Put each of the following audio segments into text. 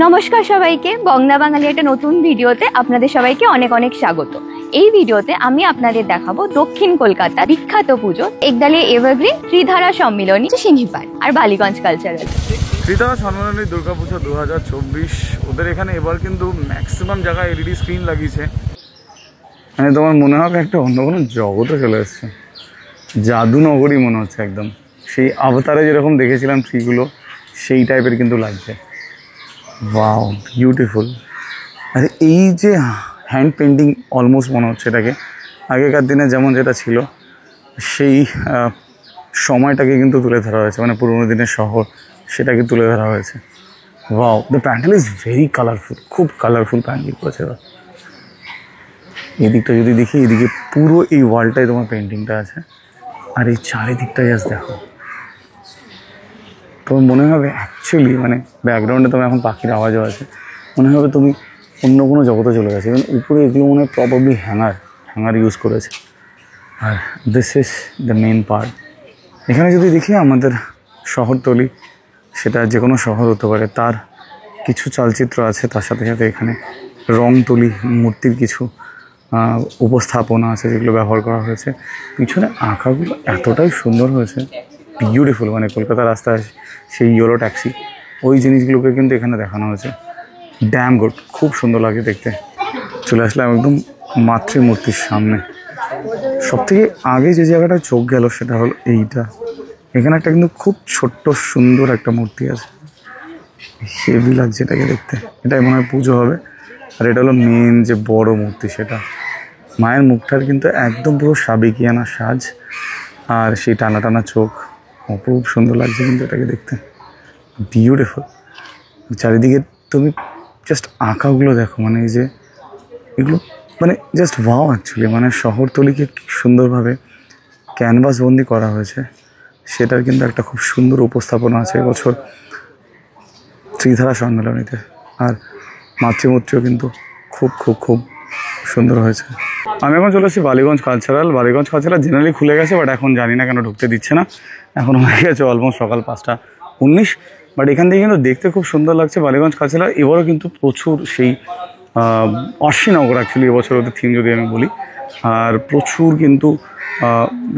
নমস্কার সবাইকে, বংলা বাঙালি একটা নতুন ভিডিওতে আপনাদের সবাইকে অনেক অনেক স্বাগত। এই ভিডিওতে আমি আপনাদের দেখাবো দক্ষিণ কলকাতা বিখ্যাত পুজো একদালিয়া এভারগ্রিন ত্রিধারা সম্মিলনী সিংহীপাড় আর বালিগঞ্জ কালচারাল। ত্রিধারা সম্মিলনী দুর্গাপুজো 2024 ওদের এখানে এবার কিন্তু ম্যাক্সিমাম জায়গায় এলইডি স্ক্রিন লাগিয়েছে। মানে তোমার মনে হবে একটা অন্য কোনো জগতে চলে এসছে, জাদুনগরী মনে হচ্ছে একদম। সেই অবতারে যেরকম দেখেছিলাম ট্রিগুলো সেই টাইপের কিন্তু লাগছে। Wow, beautiful. আরে এই যে হ্যান্ড পেন্টিং অলমোস্ট মনে হচ্ছে এটাকে, আগেকার দিনে যেমন যেটা ছিল সেই সময়টাকে কিন্তু তুলে ধরা হয়েছে, মানে পুরোনো দিনের শহর সেটাকে তুলে ধরা হয়েছে। Wow, the pandal is very colourful, খুব কালারফুল প্যান্ডেল করেছে এবার। এই দিকটা যদি দেখি, এদিকে পুরো এই ওয়ালটাই তোমার পেন্টিংটা আছে, আর এই চারিদিকটা জাস্ট দেখো। তোমার মনে হবে অ্যাকচুয়ালি, মানে ব্যাকগ্রাউন্ডে তোমার এখন পাখির আওয়াজও আছে, মনে হবে তুমি অন্য কোনো জগতে চলে গেছে। এবং উপরে এগুলো মনে হয় প্রবাবলি হ্যাঙ্গার ইউজ করেছে। আর this is the main part. এখানে যদি দেখি আমাদের শহরতলি, সেটা যে কোনো শহর হতে পারে, তার কিছু চালচিত্র আছে, তার সাথে সাথে এখানে রংতুলি মূর্তির কিছু উপস্থাপনা আছে যেগুলো ব্যবহার করা হয়েছে। পিছনে আঁকাগুলো এতটাই সুন্দর হয়েছে, বিউটিফুল। মানে কলকাতা রাস্তায় সেই ইয়েলো ট্যাক্সি, ওই জিনিসগুলোকে কিন্তু এখানে দেখানো হয়েছে। ড্যাম গুড, খুব সুন্দর লাগে দেখতে। চলে আসলাম একদম মাতৃমূর্তির সামনে। সবথেকে আগে যে জায়গাটা চোখ গেল সেটা হলো এইটা। এখানে একটা কিন্তু খুব ছোট্ট সুন্দর একটা মূর্তি আছে, হেভি লাগছে এটাকে দেখতে। এটাই মনে হয় পুজো হবে। আর এটা হলো মেন যে বড় মূর্তি, সেটা মায়ের মুখটার কিন্তু একদম পুরো সাবেকিয়ানা সাজ, আর সেই টানা টানা চোখ, খুব সুন্দর লাগছে কিন্তু এটাকে দেখতে, বিউটিফুল। চারিদিকে তুমি জাস্ট আঁকাগুলো দেখো, মানে এই যে এগুলো মানে জাস্ট ওয়াও অ্যাকচুয়ালি। মানে শহরতলিকে কি সুন্দরভাবে ক্যানভাস বন্দি করা হয়েছে, সেটার কিন্তু একটা খুব সুন্দর উপস্থাপনা আছে এবছর ত্রিধারা সম্মেলনীতে। আর মাতৃমূর্তিও কিন্তু খুব খুব খুব সুন্দর হয়েছে। আমি এখন চলে এসেছি Ballygunge cultural. Ballygunge cultural generally খুলে গেছে, বাট এখন জানি না কেন ঢুকতে দিচ্ছে না। এখন হয়ে গেছে অলমোস্ট সকাল 5:19। বাট এখান থেকে কিন্তু দেখতে খুব সুন্দর লাগছে বালিগঞ্জ কালচারাল। এবারও কিন্তু প্রচুর সেই অশ্বিনগর অ্যাকচুয়ালি এবছর ওদের থিম যদি আমি বলি। আর প্রচুর কিন্তু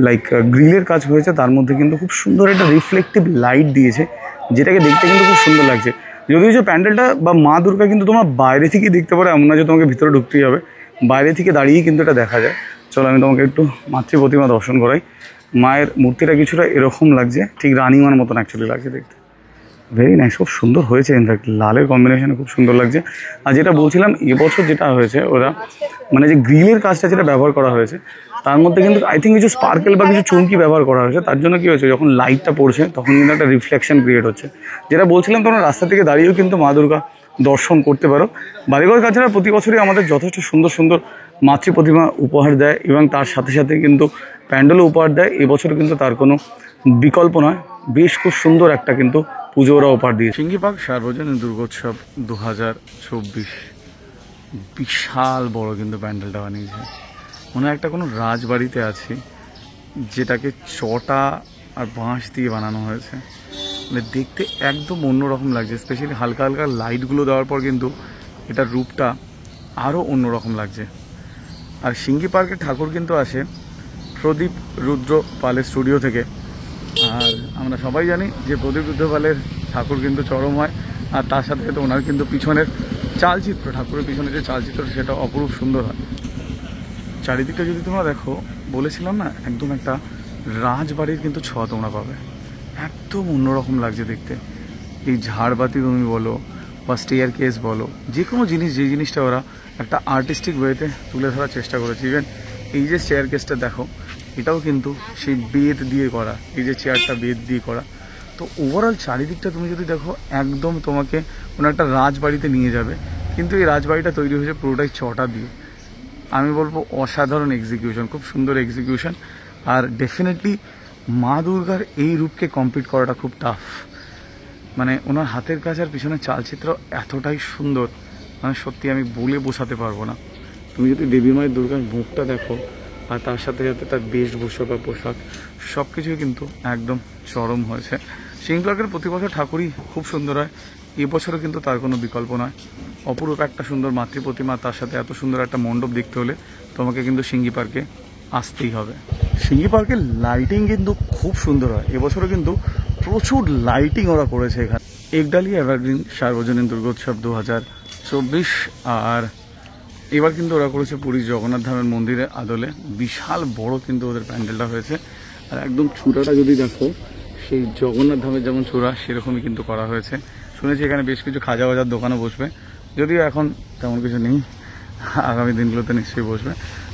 লাইক গ্রিলের কাজ হয়েছে, তার মধ্যে কিন্তু খুব সুন্দর একটা রিফ্লেকটিভ লাইট দিয়েছে, যেটাকে দেখতে কিন্তু খুব সুন্দর লাগছে। যদিও যে প্যান্ডেলটা বা মা দুর্গা কিন্তু তোমার বাইরে থেকে দেখতে পারো, এমন না যে তোমাকে ভিতরে ঢুকতেই হবে, বাইরে থেকে দাঁড়িয়েই কিন্তু এটা দেখা যায়। চলো আমি তোমাকে একটু মাতৃ প্রতিমা দর্শন করাই। মায়ের মূর্তিটা কিছুটা এরকম লাগছে, ঠিক রানীমার মতন অ্যাকচুয়ালি লাগছে দেখতে। ভেরি নাইস, খুব সুন্দর হয়েছে। ইনফ্যাক্ট লালের কম্বিনেশনে খুব সুন্দর লাগছে। আর যেটা বলছিলাম, এবছর যেটা হয়েছে ওরা মানে যে গ্রিলের কাজটা যেটা ব্যবহার করা হয়েছে, তার মধ্যে কিন্তু আই থিঙ্ক কিছু স্পার্কেল বা কিছু চুমকি ব্যবহার করা হয়েছে। তার জন্য কী হয়েছে, যখন লাইটটা পড়ছে তখন কিন্তু একটা রিফ্লেকশন ক্রিয়েট হচ্ছে। যেটা বলছিলাম, তোমরা রাস্তা থেকে দাঁড়িয়েও কিন্তু মা দুর্গা দর্শন করতে পারো। বালিগঞ্জ কালচারাল প্রতি বছরই আমাদের যথেষ্ট সুন্দর সুন্দর মাতৃ প্রতিমা উপহার দেয়, এবং তার সাথে সাথে কিন্তু প্যান্ডেলও উপহার দেয়। এবছর কিন্তু তার কোনো বিকল্প নয়, বেশ খুব সুন্দর একটা কিন্তু পুজো ওরা উপহার দিয়ে। সিংহীপাড় সার্বজনীন দুর্গোৎসব 2024 বিশাল বড় কিন্তু প্যান্ডেলটা বানিয়েছে। মনে হয় একটা কোনো রাজবাড়িতে আছি, যেটাকে চটা আর বাঁশ দিয়ে বানানো হয়েছে। মানে দেখতে একদম অন্যরকম লাগছে, স্পেশালি হালকা হালকা লাইটগুলো দেওয়ার পর কিন্তু এটার রূপটা আরও অন্যরকম লাগছে। আর সিংহী পার্কে ঠাকুর কিন্তু আসে প্রদীপ রুদ্র পালের স্টুডিও থেকে। আর আমরা সবাই জানি যে প্রদীপ রুদ্র পালের ঠাকুর কিন্তু চরম হয়। আর তার সাথে সাথে ওনার কিন্তু পিছনের চালচিত্র, ঠাকুরের পিছনে যে চালচিত্র, সেটা অপরূপ সুন্দর হয়। চারিদিকটা যদি তোমরা দেখো, বলেছিলাম না একদম একটা রাজবাড়ির কিন্তু ছোঁয়া তোমরা পাবে, একদম অন্যরকম লাগছে দেখতে। এই ঝাড়বাতি তুমি বলো বা স্টেয়ার কেস বলো, যে কোনো জিনিস, যে জিনিসটা ওরা একটা আর্টিস্টিক ওয়েতে তুলে ধরার চেষ্টা করেছে। ইভেন এই যে স্টেয়ার কেসটা দেখো, এটাও কিন্তু সেই বেত দিয়ে করা, এই যে চেয়ারটা বেত দিয়ে করা। তো ওভারঅল চারিদিকটা তুমি যদি দেখো, একদম তোমাকে কোনো একটা রাজবাড়িতে নিয়ে যাবে। কিন্তু এই রাজবাড়িটা তৈরি হয়েছে পুরোটাই চটা দিয়ে। আমি বলবো অসাধারণ এক্সিকিউশন, খুব সুন্দর এক্সিকিউশন। আর ডেফিনেটলি মা দুর্গার এই রূপকে কমপ্লিট করাটা খুব টাফ। মানে ওনার হাতের কাজ আর পিছনের চালচিত্র এতটাই সুন্দর, মানে সত্যি আমি বলে বোঝাতে পারবো না। তুমি যদি দেবী মায়ের দুর্গার মুখটা দেখো, আর তার সাথে সাথে তার বেশভূষা বা পোশাক, সব কিছুই কিন্তু একদম চরম হয়েছে। সিঙ্গি পার্কের প্রতি বছর ঠাকুরই খুব সুন্দর হয়, এবছরও কিন্তু তার কোনো বিকল্প নয়। অপরূপ একটা সুন্দর মাতৃ প্রতিমা, তার সাথে এত সুন্দর একটা মণ্ডপ দেখতে হলে তোমাকে কিন্তু সিঙ্গি পার্কে আসতেই হবে। সিঙ্গি পার্কের লাইটিং কিন্তু খুব সুন্দর হয়, এবছরও কিন্তু প্রচুর লাইটিং ওরা করেছে এখানে। একডালি এভারগ্রিন সার্বজনীন দুর্গোৎসব 2024, আর এবার কিন্তু ওরা করেছে পুরী জগন্নাথ ধামের মন্দিরের আদলে। বিশাল বড় কিন্তু ওদের প্যান্ডেলটা হয়েছে, আর একদম চূড়াটা যদি দেখো সেই জগন্নাথ ধামের যেমন চূড়া সেরকমই কিন্তু করা হয়েছে। শুনেছি এখানে বেশ কিছু খাজা বাজার দোকানও বসবে, যদিও এখন তেমন কিছু নেই, আগামী দিনগুলোতে নিশ্চয়ই বসবে।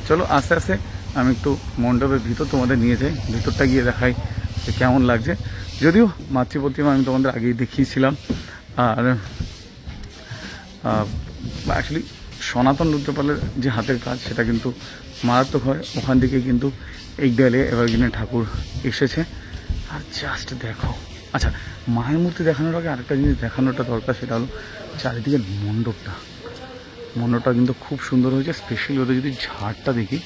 চলো আস্তে আস্তে আমি একটু মণ্ডপের ভিতর তোমাদের নিয়ে যাই, ভিতরটা গিয়ে দেখাই যে কেমন লাগছে। যদিও মাতৃ প্রতিমা আমি তোমাদের আগেই দেখিয়েছিলাম, আর অ্যাকচুয়ালি সনাতন রুদ্রপালের যে হাতের কাজ সেটা কিন্তু মারাত্মক হয়, ওখান থেকে কিন্তু একডালে এভারগ্রিনের ঠাকুর এসেছে। আর জাস্ট দেখো, আচ্ছা মায়ের মূর্তি দেখানোর আগে আরেকটা জিনিস দেখানোটা দরকার, সেটা হলো চারিদিকের মণ্ডপটা কিন্তু খুব সুন্দর হয়েছে। স্পেশালি ওদের যদি ঝাড়টা দেখি,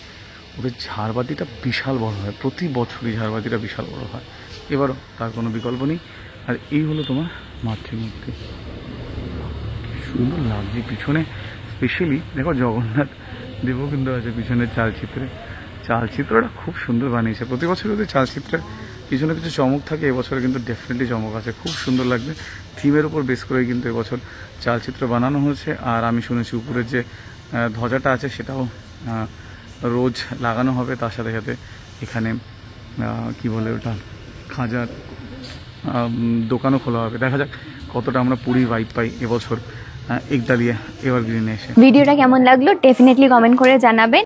ওদের ঝাড়বাতিটা বিশাল বড় হয়, প্রতি বছরই ঝাড়বাতিটা বিশাল বড় হয়, এবারও তার কোনো বিকল্প নেই। আর এই হলো তোমার মাতৃমূর্তি, সুন্দর লাগছে পিছনে। স্পেশালি দেখো জগন্নাথ দেবও কিন্তু আছে পিছনের চালচিত্রটা খুব সুন্দর বানিয়েছে। প্রতি বছর ওদের চালচিত্রের পিছনে কিছু চমক থাকে, এবছরে কিন্তু ডেফিনেটলি চমক আছে, খুব সুন্দর লাগবে। থিমের উপর বেস করে কিন্তু এবছর চালচিত্র বানানো হয়েছে। আর আমি শুনেছি উপরের যে ধ্বজাটা আছে সেটাও রোজ লাগানো হবে, তার সাথে সাথে এখানে কি বলে ওটা খাজার দোকানও খোলা হবে। দেখা যাক কতটা আমরা পুরীর ভাইব পাই এবছর একডালিয়া এভারগ্রিনে এসে। ভিডিওটা কেমন লাগলো ডেফিনেটলি কমেন্ট করে জানাবেন।